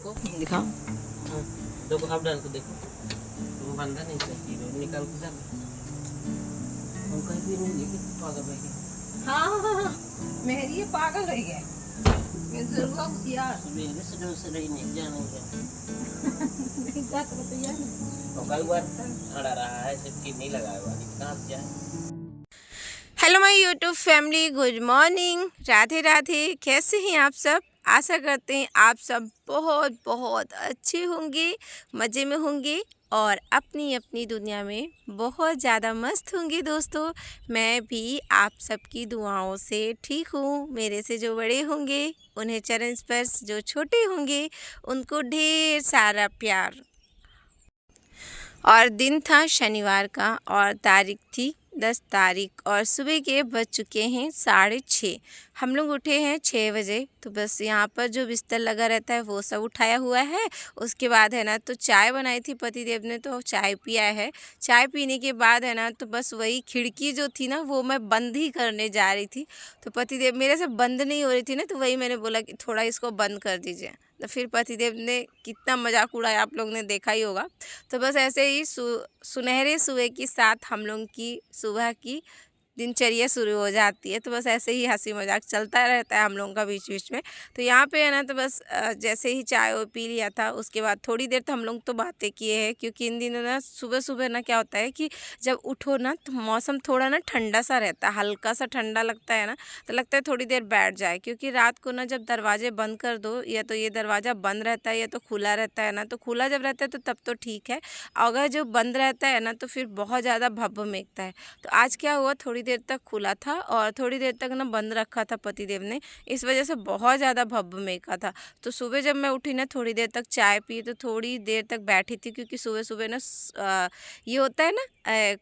देखो दिखाओ। देखो आप डाल के देखो, वो बंदा नहीं चाहिए, निकाल के डाल। हम कहीं भी नहीं लेके पागल है। हाँ मेहरी ये पागल है गया। मैं जरूर होशियार सुबह से जो से रही नहीं जाना नहीं जा तो तैयार नहीं। तो कई बार अड़ा रहा है, सिर्फ नहीं लगाया हुआ कहाँ से जाए। Hello my YouTube family, good morning, Radhe Radhe. कैसे हैं आप सब? आशा करते हैं आप सब बहुत बहुत अच्छे होंगे, मज़े में होंगे और अपनी अपनी दुनिया में बहुत ज़्यादा मस्त होंगे। दोस्तों, मैं भी आप सबकी दुआओं से ठीक हूँ। मेरे से जो बड़े होंगे उन्हें चरण स्पर्श, जो छोटे होंगे उनको ढेर सारा प्यार। और दिन था शनिवार का और तारीख थी 10 तारीख और सुबह के बज चुके हैं 6:30। हम लोग उठे हैं 6 बजे। तो बस यहाँ पर जो बिस्तर लगा रहता है वो सब उठाया हुआ है। उसके बाद है ना तो चाय बनाई थी पतिदेव ने, तो चाय पिया है। चाय पीने के बाद है ना तो बस वही खिड़की जो थी ना वो मैं बंद ही करने जा रही थी। तो पतिदेव मेरे से बंद नहीं हो रही थी ना, तो वही मैंने बोला कि थोड़ा इसको बंद कर दीजिए। तो फिर पतिदेव ने कितना मजाक उड़ाया, आप लोग ने देखा ही होगा। तो बस ऐसे ही सुनहरे सुबह के साथ हम लोग की सुबह की दिनचर्या शुरू हो जाती है। तो बस ऐसे ही हंसी मजाक चलता रहता है हम लोगों का बीच बीच में। तो यहाँ पे है ना तो बस जैसे ही चाय वो पी लिया था, उसके बाद थोड़ी देर तो हम लोग तो बातें किए हैं, क्योंकि इन दिनों ना सुबह सुबह ना क्या होता है कि जब उठो ना तो मौसम थोड़ा ना ठंडा सा रहता है, हल्का सा ठंडा लगता है ना, तो लगता है थोड़ी देर बैठ जाए। क्योंकि रात को ना जब दरवाजे बंद कर दो, या तो ये दरवाज़ा बंद रहता है या तो खुला रहता है ना, तो खुला जब रहता है तो तब तो ठीक है, अगर जो बंद रहता है ना तो फिर बहुत ज़्यादा भब्ब मेकता है। तो आज क्या हुआ, थोड़ी देर तक खुला था और थोड़ी देर तक ना बंद रखा था पतिदेव ने, इस वजह से बहुत ज़्यादा भब्ब मेका था। तो सुबह जब मैं उठी ना थोड़ी देर तक चाय पी, तो थोड़ी देर तक बैठी थी, क्योंकि सुबह सुबह ना ये होता है ना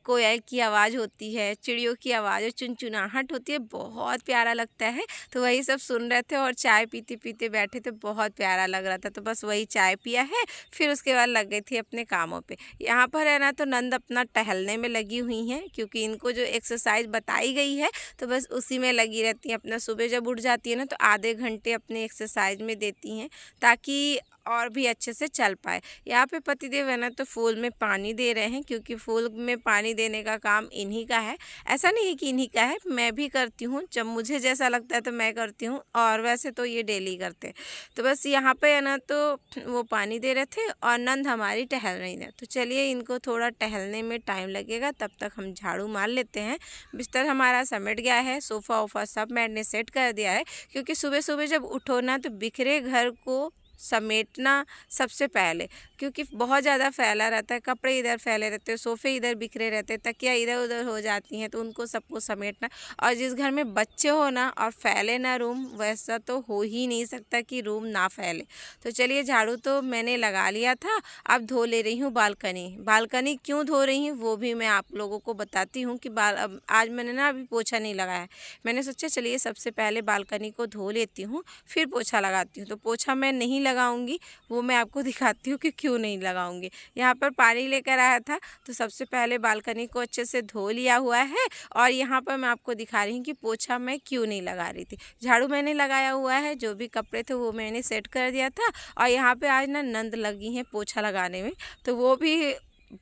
कोयल की आवाज़ होती है, चिड़ियों की आवाज़, चुनचुनाहट होती है, बहुत प्यारा लगता है। तो वही सब सुन रहे थे और चाय पीते पीते बैठे थे, बहुत प्यारा लग रहा था। तो बस वही चाय पिया है, फिर उसके बाद लग गई थी अपने कामों पे। यहाँ पर है ना तो नंद अपना टहलने में लगी हुई हैं, क्योंकि इनको जो एक्सरसाइज बताई गई है तो बस उसी में लगी रहती हैं। अपना सुबह जब उठ जाती है ना तो आधे घंटे अपने एक्सरसाइज में देती हैं, ताकि और भी अच्छे से चल पाए। यहाँ पे पतिदेव है ना तो फूल में पानी दे रहे हैं, क्योंकि फूल में पानी देने का काम इन्हीं का है। ऐसा नहीं है कि इन्हीं का है, मैं भी करती हूँ, जब मुझे जैसा लगता है तो मैं करती हूँ, और वैसे तो ये डेली करते हैं। तो बस यहाँ पे है ना तो वो पानी दे रहे थे और नंद हमारी टहल रही है। तो चलिए इनको थोड़ा टहलने में टाइम लगेगा, तब तक हम झाड़ू मार लेते हैं। बिस्तर हमारा समेट गया है, सोफ़ा वोफ़ा सब मैंने सेट कर दिया है, क्योंकि सुबह सुबह जब उठो ना तो बिखरे घर को समेटना सबसे पहले, क्योंकि बहुत ज़्यादा फैला रहता है, कपड़े इधर फैले रहते हैं, सोफ़े इधर बिखरे रहते हैं, तकिया इधर उधर हो जाती हैं, तो उनको सबको समेटना। और जिस घर में बच्चे हो ना और फैले ना रूम, वैसा तो हो ही नहीं सकता कि रूम ना फैले। तो चलिए झाड़ू तो मैंने लगा लिया था, अब धो ले रही हूँ बालकनी। बालकनी क्यों धो रही हूँ वो भी मैं आप लोगों को बताती हूँ कि अब आज मैंने ना अभी पोछा नहीं लगाया है। मैंने सोचा चलिए सबसे पहले बालकनी को धो लेती हूँ, फिर पोछा लगाती हूँ। तो पोछा मैं नहीं लगाऊंगी, वो मैं आपको दिखाती हूँ कि क्यों नहीं लगाऊंगी। यहाँ पर पानी लेकर आया था, तो सबसे पहले बालकनी को अच्छे से धो लिया हुआ है, और यहाँ पर मैं आपको दिखा रही हूँ कि पोछा मैं क्यों नहीं लगा रही थी। झाड़ू मैंने लगाया हुआ है, जो भी कपड़े थे वो मैंने सेट कर दिया था, और यहाँ पर आज ना नंद लगी हैं पोछा लगाने में, तो वो भी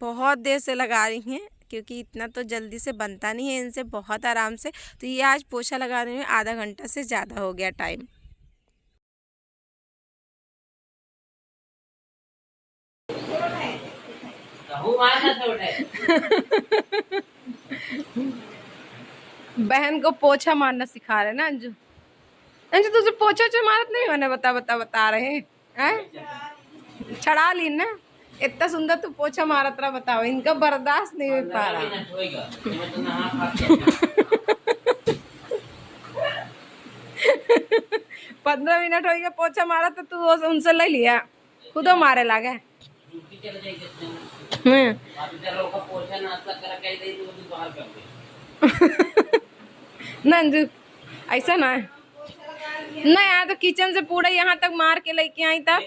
बहुत देर से लगा रही हैं, क्योंकि इतना तो जल्दी से बनता नहीं है इनसे, बहुत आराम से। तो ये आज पोछा लगाने में आधा घंटा से ज़्यादा हो गया टाइम। बहन को पोछा मारना सिखा रहे ना अंजू। अंजू तुझे पोछा वोछा मारत नहीं, मैंने बता रहे हैं, छड़ा ली ना, इतना सुंदर तू पोछा मारत रहा, बताओ इनका बर्दाश्त नहीं हो पा रहा। 15 मिनट हो गया पोछा मारा, तो तू उनसे ले लिया, खुद मारे लागे। ना अंजू ऐसा ना है ना, यहाँ तो किचन से पूरा यहाँ तक मार के लेके आई तब।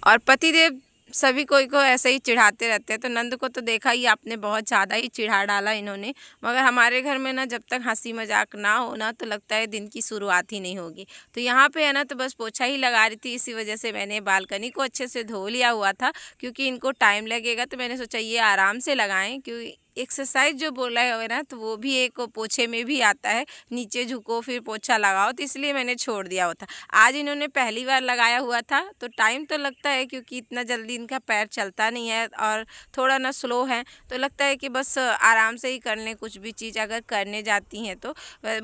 और पतिदेव सभी कोई को ऐसे ही चिढ़ाते रहते हैं। तो नंद को तो देखा ही आपने, बहुत ज़्यादा ही चिढ़ा डाला इन्होंने। मगर हमारे घर में ना जब तक हंसी मजाक ना हो ना तो लगता है दिन की शुरुआत ही नहीं होगी। तो यहाँ पे है ना तो बस पोछा ही लगा रही थी, इसी वजह से मैंने बालकनी को अच्छे से धो लिया हुआ था, क्योंकि इनको टाइम लगेगा। तो मैंने सोचा ये आराम से लगाएं, क्योंकि एक्सरसाइज जो बोला है ना तो वो भी एक पोछे में भी आता है, नीचे झुको फिर पोछा लगाओ, तो इसलिए मैंने छोड़ दिया हुआ था। आज इन्होंने पहली बार लगाया हुआ था तो टाइम तो लगता है, क्योंकि इतना जल्दी इनका पैर चलता नहीं है और थोड़ा ना स्लो है, तो लगता है कि बस आराम से ही कर लें कुछ भी चीज़ अगर करने जाती हैं तो।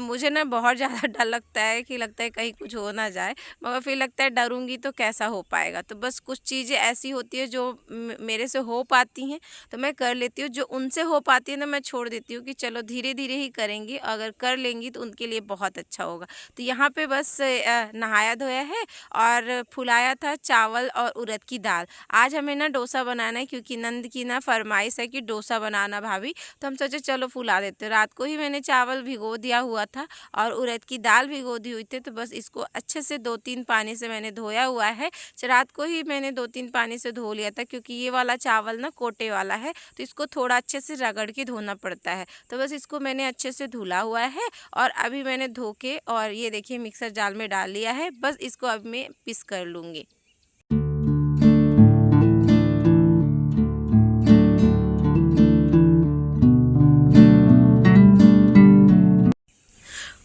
मुझे ना बहुत ज़्यादा डर लगता है कि लगता है कहीं कुछ हो ना जाए, मगर फिर लगता है डरूंगी तो कैसा हो पाएगा। तो बस कुछ चीज़ें ऐसी होती है जो मेरे से हो पाती हैं तो मैं कर लेती हूँ, जो उनसे हो पाती है ना मैं छोड़ देती हूँ कि चलो धीरे धीरे ही करेंगी, अगर कर लेंगी तो उनके लिए बहुत अच्छा होगा। तो यहाँ पे बस नहाया धोया है और फुलाया था चावल और उड़द की दाल। आज हमें ना डोसा बनाना है, क्योंकि नंद की ना फरमाइश है कि डोसा बनाना भाभी, तो हम सोचे चलो फुला देते। रात को ही मैंने चावल भिगो दिया हुआ था और उड़द की दाल भिगो दी हुई थी, तो बस इसको अच्छे से 2-3 पानी से मैंने धोया हुआ है। रात को ही मैंने 2-3 पानी से धो लिया था, क्योंकि ये वाला चावल ना कोटे वाला है तो इसको थोड़ा अच्छे से रगड़ के धोना पड़ता है। तो बस इसको मैंने अच्छे से धुला हुआ है और अभी मैंने धो के और ये देखिए मिक्सर जार में डाल लिया है। बस इसको अब मैं पीस कर लूँगी।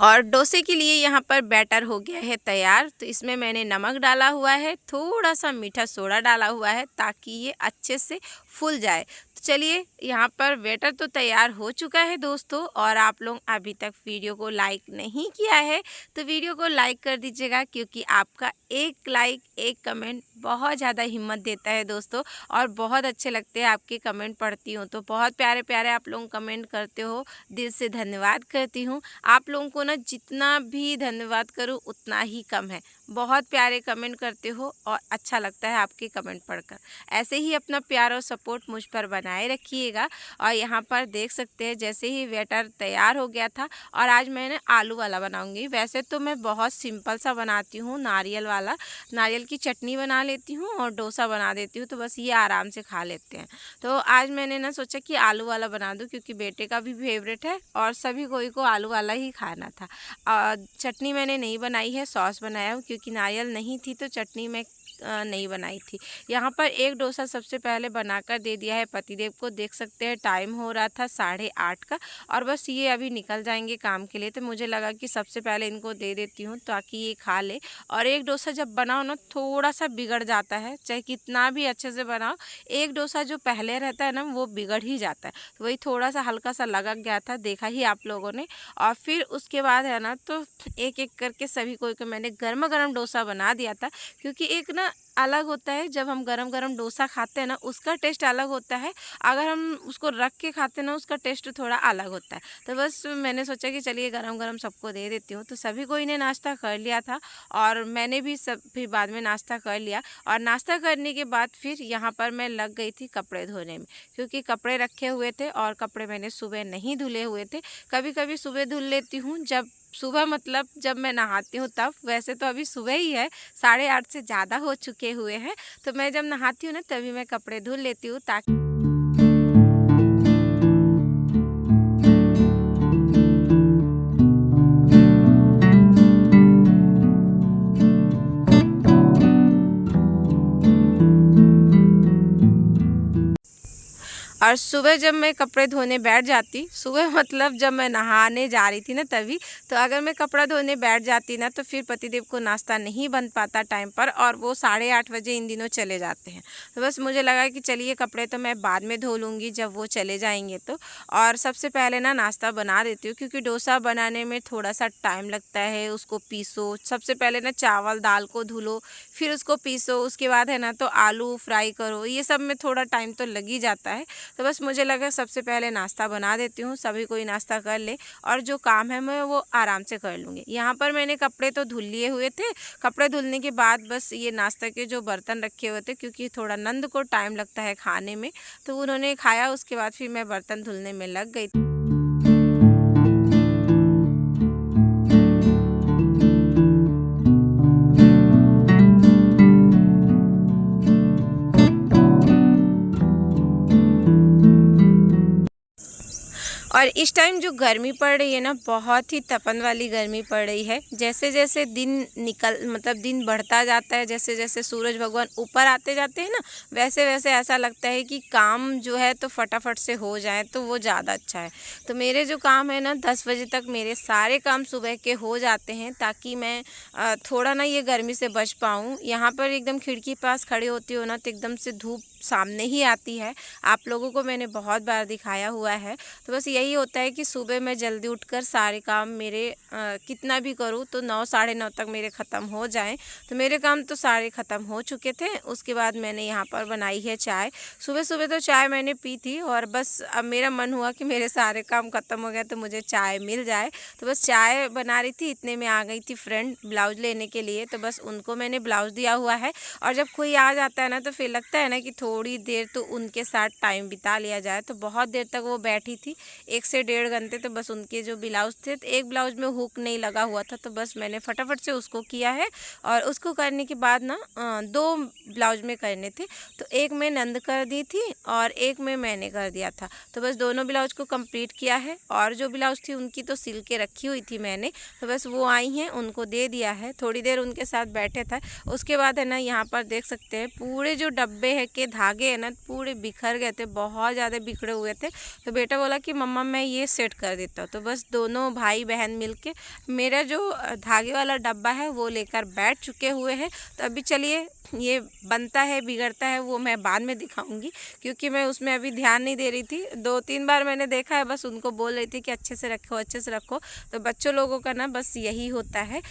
और डोसे के लिए यहाँ पर बैटर हो गया है तैयार। तो इसमें मैंने नमक डाला हुआ है, थोड़ा सा मीठा सोडा डाला हुआ है ताकि ये अच्छे से फूल जाए। तो चलिए यहाँ पर बैटर तो तैयार हो चुका है दोस्तों, और आप लोग अभी तक वीडियो को लाइक नहीं किया है तो वीडियो को लाइक कर दीजिएगा, क्योंकि आपका एक लाइक एक कमेंट बहुत ज़्यादा हिम्मत देता है दोस्तों, और बहुत अच्छे लगते हैं आपके कमेंट पढ़ती हूँ तो। बहुत प्यारे प्यारे आप लोग कमेंट करते हो, दिल से धन्यवाद करती हूँ। आप लोगों को ना जितना भी धन्यवाद करूँ उतना ही कम है। बहुत प्यारे कमेंट करते हो और अच्छा लगता है आपके कमेंट पढ़कर। ऐसे ही अपना प्यार और सपोर्ट मुझ पर बनाए रखिएगा। और यहाँ पर देख सकते हैं जैसे ही बैटर तैयार हो गया था, और आज मैंने आलू वाला बनाऊंगी। वैसे तो मैं बहुत सिंपल सा बनाती हूँ, नारियल वाला, नारियल की चटनी बना लेती हूँ और डोसा बना देती हूँ, तो बस ये आराम से खा लेते हैं। तो आज मैंने ना सोचा कि आलू वाला बना दूँ, क्योंकि बेटे का भी फेवरेट है और सभी कोई को आलू वाला ही खाना था। चटनी मैंने नहीं बनाई है, सॉस बनाया हूँ, क्योंकि नारियल नहीं थी तो चटनी मैं नहीं बनाई थी। यहाँ पर एक डोसा सबसे पहले बनाकर दे दिया है पतिदेव को। देख सकते हैं टाइम हो रहा था 8:30 का, और बस ये अभी निकल जाएंगे काम के लिए, तो मुझे लगा कि सबसे पहले इनको दे देती हूँ ताकि ये खा ले। और एक डोसा जब बनाओ ना थोड़ा सा बिगड़ जाता है, चाहे कितना भी अच्छे से बनाओ, एक डोसा जो पहले रहता है ना वो बिगड़ ही जाता है। तो वही थोड़ा सा हल्का सा लगा गया था, देखा ही आप लोगों ने। और फिर उसके बाद है ना तो एक एक करके सभी को मैंने गर्मा गर्म डोसा बना दिया था, क्योंकि एक ना अलग होता है जब हम गरम गरम डोसा खाते हैं ना, उसका टेस्ट अलग होता है। अगर हम उसको रख के खाते हैं ना उसका टेस्ट थोड़ा अलग होता है। तो बस मैंने सोचा कि चलिए गरम गरम सबको दे देती हूँ। तो सभी कोई ने नाश्ता कर लिया था और मैंने भी फिर बाद में नाश्ता कर लिया। और नाश्ता करने के बाद फिर यहाँ पर मैं लग गई थी कपड़े धोने में, क्योंकि कपड़े रखे हुए थे और कपड़े मैंने सुबह नहीं धुले हुए थे। कभी कभी सुबह धुल लेती हूँ, जब सुबह मतलब जब मैं नहाती हूँ तब। वैसे तो अभी सुबह ही है, 8:30 से ज़्यादा हो चुके हुए हैं, तो मैं जब नहाती हूँ ना तभी मैं कपड़े धुल लेती हूँ ताकि और सुबह जब मैं कपड़े धोने बैठ जाती, सुबह मतलब जब मैं नहाने जा रही थी ना तभी, तो अगर मैं कपड़ा धोने बैठ जाती ना तो फिर पतिदेव को नाश्ता नहीं बन पाता टाइम पर, और वो 8:30 बजे इन दिनों चले जाते हैं। तो बस मुझे लगा कि चलिए कपड़े तो मैं बाद में धो लूँगी जब वो चले जाएंगे तो। और सबसे पहले ना नाश्ता बना देती हूँ, क्योंकि डोसा बनाने में थोड़ा सा टाइम लगता है। उसको पीसो, सबसे पहले ना चावल दाल को धुलो, फिर उसको पीसो, उसके बाद है ना तो आलू फ्राई करो, ये सब में थोड़ा टाइम तो लग ही जाता है। तो बस मुझे लगा सबसे पहले नाश्ता बना देती हूँ, सभी कोई नाश्ता कर ले और जो काम है मैं वो आराम से कर लूँगी। यहाँ पर मैंने कपड़े तो धुल लिए हुए थे। कपड़े धुलने के बाद बस ये नाश्ता के जो बर्तन रखे हुए थे, क्योंकि थोड़ा नंद को टाइम लगता है खाने में, तो उन्होंने खाया, उसके बाद फिर मैं बर्तन धुलने में लग गई। और इस टाइम जो गर्मी पड़ रही है ना, बहुत ही तपन वाली गर्मी पड़ रही है। जैसे जैसे दिन दिन बढ़ता जाता है, जैसे जैसे सूरज भगवान ऊपर आते जाते हैं ना, वैसे वैसे ऐसा लगता है कि काम जो है तो फटाफट से हो जाए तो वो ज़्यादा अच्छा है। तो मेरे जो काम है ना 10 बजे तक मेरे सारे काम सुबह के हो जाते हैं, ताकि मैं थोड़ा ना ये गर्मी से बच पाऊँ। यहाँ पर एकदम खिड़की पास खड़े होती हो ना तो एकदम से धूप सामने ही आती है। आप लोगों को मैंने बहुत बार दिखाया हुआ है। तो बस यही होता है कि सुबह मैं जल्दी उठकर सारे काम मेरे कितना भी करूँ तो 9 साढ़े 9 तक मेरे ख़त्म हो जाएं। तो मेरे काम तो सारे ख़त्म हो चुके थे। उसके बाद मैंने यहाँ पर बनाई है चाय। सुबह सुबह तो चाय मैंने पी थी और बस अब मेरा मन हुआ कि मेरे सारे काम ख़त्म हो गए तो मुझे चाय मिल जाए। तो बस चाय बना रही थी, इतने में आ गई थी फ्रेंड ब्लाउज़ लेने के लिए। तो बस उनको मैंने ब्लाउज़ दिया हुआ है। और जब कोई आ जाता है ना तो फिर लगता है ना कि थोड़ी देर तो उनके साथ टाइम बिता लिया जाए। तो बहुत देर तक वो बैठी थी, 1 से 1.5 घंटे। तो बस उनके जो ब्लाउज़ थे, तो एक ब्लाउज़ में हुक नहीं लगा हुआ था, तो बस मैंने फटाफट से उसको किया है। और उसको करने के बाद ना 2 ब्लाउज़ में करने थे, तो एक में नंद कर दी थी और एक में मैंने कर दिया था। तो बस दोनों ब्लाउज़ को कंप्लीट किया है। और जो ब्लाउज़ थी उनकी तो सिल के रखी हुई थी मैंने, तो बस वो आई हैं, उनको दे दिया है। थोड़ी देर उनके साथ बैठे थे। उसके बाद है ना यहाँ पर देख सकते हैं पूरे जो डब्बे है के धागे है ना पूरे बिखर गए थे, बहुत ज़्यादा बिखरे हुए थे। तो बेटा बोला कि मम्मा मैं ये सेट कर देता हूँ। तो बस दोनों भाई बहन मिलके मेरा जो धागे वाला डब्बा है वो लेकर बैठ चुके हुए हैं। तो अभी चलिए ये बनता है बिगड़ता है वो मैं बाद में दिखाऊंगी, क्योंकि मैं उसमें अभी ध्यान नहीं दे रही थी। 2-3 बार मैंने देखा है, बस उनको बोल रही थी कि अच्छे से रखो अच्छे से रखो। तो बच्चों लोगों का ना बस यही होता है।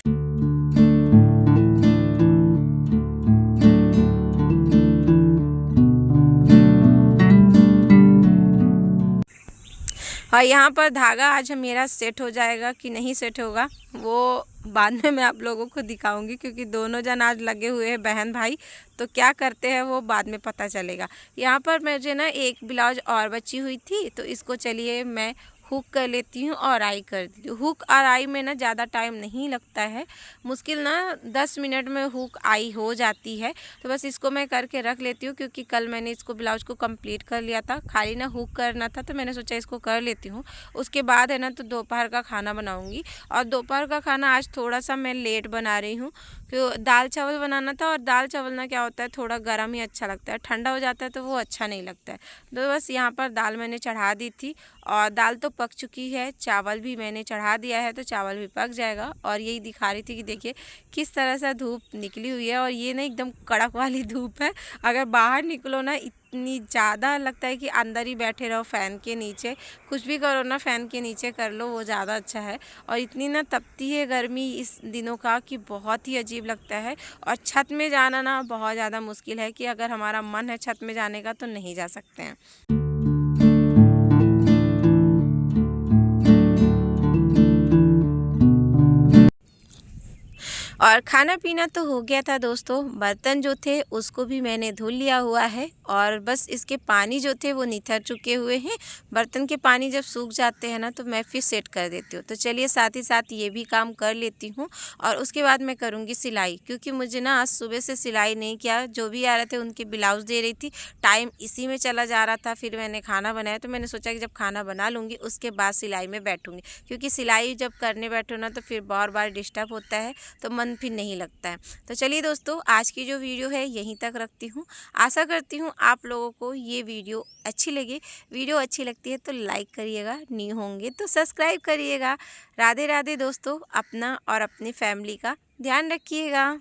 और यहाँ पर धागा आज मेरा सेट हो जाएगा कि नहीं सेट होगा वो बाद में मैं आप लोगों को दिखाऊंगी, क्योंकि दोनों जन आज लगे हुए हैं बहन भाई। तो क्या करते हैं वो बाद में पता चलेगा। यहाँ पर मुझे ना एक ब्लाउज और बची हुई थी, तो इसको चलिए मैं हुक कर लेती हूँ और आई कर देती हूँ। हुक और आई में ना ज़्यादा टाइम नहीं लगता है, मुश्किल ना 10 मिनट में हुक आई हो जाती है। तो बस इसको मैं करके रख लेती हूँ, क्योंकि कल मैंने इसको ब्लाउज को कंप्लीट कर लिया था, खाली ना हुक करना था। तो मैंने सोचा इसको कर लेती हूँ। उसके बाद है ना तो दोपहर का खाना बनाऊँगी। और दोपहर का खाना आज थोड़ा सा मैं लेट बना रही हूँ, क्योंकि दाल चावल बनाना था। और दाल चावल ना क्या होता है थोड़ा गर्म ही अच्छा लगता है, ठंडा हो जाता है तो वो अच्छा नहीं लगता है। तो बस यहाँ पर दाल मैंने चढ़ा दी थी और दाल तो पक चुकी है, चावल भी मैंने चढ़ा दिया है, तो चावल भी पक जाएगा। और यही दिखा रही थी कि देखिए किस तरह से धूप निकली हुई है। और ये ना एकदम कड़क वाली धूप है। अगर बाहर निकलो ना इतनी ज़्यादा लगता है कि अंदर ही बैठे रहो फ़ैन के नीचे, कुछ भी करो ना फ़ैन के नीचे कर लो, वो ज़्यादा अच्छा है। और इतनी ना तपती है गर्मी इस दिनों का कि बहुत ही अजीब लगता है। और छत में जाना ना बहुत ज़्यादा मुश्किल है, कि अगर हमारा मन है छत में जाने का तो नहीं जा सकते हैं। और खाना पीना तो हो गया था दोस्तों। बर्तन जो थे उसको भी मैंने धुल लिया हुआ है, और बस इसके पानी जो थे वो निथर चुके हुए हैं। बर्तन के पानी जब सूख जाते हैं ना तो मैं फिर सेट कर देती हूँ। तो चलिए साथ ही साथ ये भी काम कर लेती हूँ, और उसके बाद मैं करूँगी सिलाई, क्योंकि मुझे ना आज सुबह से सिलाई नहीं किया। जो भी आ रहे थे उनके ब्लाउज़ दे रही थी, टाइम इसी में चला जा रहा था। फिर मैंने खाना बनाया, तो मैंने सोचा कि जब खाना बना लूँगी उसके बाद सिलाई में बैठूँगी, क्योंकि सिलाई जब करने बैठो ना तो फिर बार बार डिस्टर्ब होता है, तो मन फिर नहीं लगता है। तो चलिए दोस्तों आज की जो वीडियो है यहीं तक रखती हूँ। आशा करती हूँ आप लोगों को ये वीडियो अच्छी लगे। वीडियो अच्छी लगती है तो लाइक करिएगा, न्यू होंगे तो सब्सक्राइब करिएगा। राधे राधे दोस्तों, अपना और अपनी फैमिली का ध्यान रखिएगा।